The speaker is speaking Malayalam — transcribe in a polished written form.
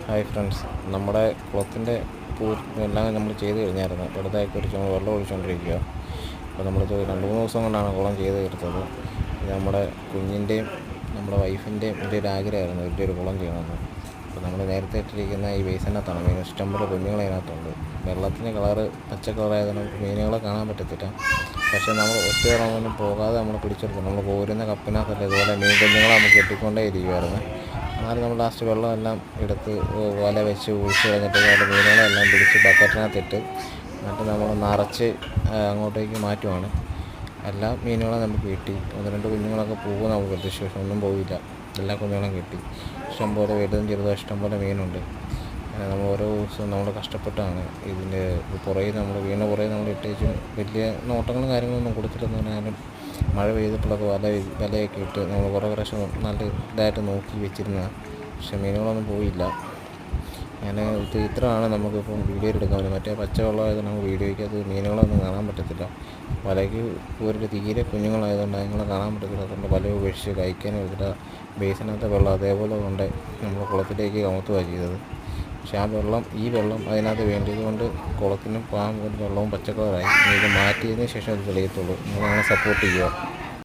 ഹായ് ഫ്രണ്ട്സ്, നമ്മുടെ കുളത്തിൻ്റെ എല്ലാം നമ്മൾ ചെയ്ത് കഴിഞ്ഞായിരുന്നു. വെറുതായി കുറിച്ച് നമ്മൾ വെള്ളം ഒഴിച്ചുകൊണ്ടിരിക്കുക. അപ്പോൾ നമ്മളിത് 2-3 ദിവസം കൊണ്ടാണ് കുളം ചെയ്ത് തീർത്തത്. ഇത് നമ്മുടെ കുഞ്ഞിൻ്റെയും നമ്മുടെ വൈഫിൻ്റെയും വലിയൊരു ആഗ്രഹമായിരുന്നു വലിയൊരു കുളം ചെയ്യണമെന്ന്. അപ്പോൾ നമ്മൾ നേരത്തെ ഇട്ടിരിക്കുന്ന ഈ ബേസിനകത്താണ് മീൻ ഇഷ്ടംപോലെ കുഞ്ഞുങ്ങൾ അതിനകത്തുണ്ട്. വെള്ളത്തിൻ്റെ കളറ് പച്ച കളറായതുകൊണ്ട് മീനുകളെ കാണാൻ പറ്റത്തില്ല. പക്ഷേ നമ്മൾ ഒറ്റ ഇറങ്ങൊന്നും പോകാതെ നമ്മൾ പിടിച്ചെടുത്തു. നമ്മൾ കോരുന്ന കപ്പിനകത്തല്ല ഇതുപോലെ മീൻ കുഞ്ഞുങ്ങളെ നമുക്ക് കെട്ടിക്കൊണ്ടേ ഇരിക്കുമായിരുന്നു. എന്നാലും നമ്മൾ ലാസ്റ്റ് വെള്ളമെല്ലാം എടുത്ത് വല വെച്ച് ഒഴിച്ച് കഴിഞ്ഞിട്ട് അതിൻ്റെ മീനുകളെല്ലാം പിടിച്ച് ബക്കറ്റിനകത്തിട്ട് എന്നിട്ട് നമ്മൾ നിറച്ച് അങ്ങോട്ടേക്ക് മാറ്റുവാണ്. എല്ലാ മീനുകളും നമുക്ക് കിട്ടി. 1-2 കുഞ്ഞുങ്ങളൊക്കെ പോകും നമുക്ക് പ്രതീക്ഷ, പക്ഷെ ഒന്നും പോയില്ല. എല്ലാ കുഞ്ഞുങ്ങളും കിട്ടി. ഇഷ്ടംപോലെ വലുതും ചെറുതും ഇഷ്ടംപോലെ മീനുണ്ട്. നമ്മൾ ഓരോ ദിവസവും നമ്മൾ കഷ്ടപ്പെട്ടാണ് ഇതിൻ്റെ പുറകെ നമ്മൾ പുറകെ നമ്മൾ ഇട്ടേച്ചും വലിയ നോട്ടങ്ങളും കാര്യങ്ങളൊന്നും കൊടുത്തില്ലെന്ന് പറഞ്ഞാലും മഴ പെയ്തപ്പോഴൊക്കെ വലയൊക്കെ ഇട്ട് നമ്മൾ കുറേ പ്രാവശ്യം നല്ല ഇതായിട്ട് നോക്കി വെച്ചിരുന്ന, പക്ഷേ മീനുകളൊന്നും പോയില്ല. ഇത്രയാണ് നമുക്കിപ്പം വീഡിയോയിൽ എടുക്കാൻ പറ്റും. മറ്റേ പച്ചവെള്ളമായത് നമുക്ക് വീഡിയോയ്ക്ക് മീനുകളൊന്നും കാണാൻ പറ്റത്തില്ല. വലയ്ക്ക് ഒരു തീരെ കുഞ്ഞുങ്ങളായതുകൊണ്ട് അതിങ്ങളെ കാണാൻ പറ്റത്തില്ല. അതുകൊണ്ട് വല ഉപേക്ഷിച്ച് കഴിക്കാനും പറ്റില്ല. ബേസിനകത്തെ വെള്ളം അതേപോലെ കൊണ്ട് നമ്മൾ കുളത്തിലേക്ക് കമത്തുകയാണ് ചെയ്തത്. പക്ഷേ ഈ വെള്ളം അതിനകത്ത് വേണ്ടിയതുകൊണ്ട് കുളത്തിനും വെള്ളവും പച്ചക്കളറായി. ഇത് മാറ്റിയതിന് ശേഷം അത് തെളിയത്തുള്ളൂ. നിങ്ങളങ്ങനെ സപ്പോർട്ട് ചെയ്യുക.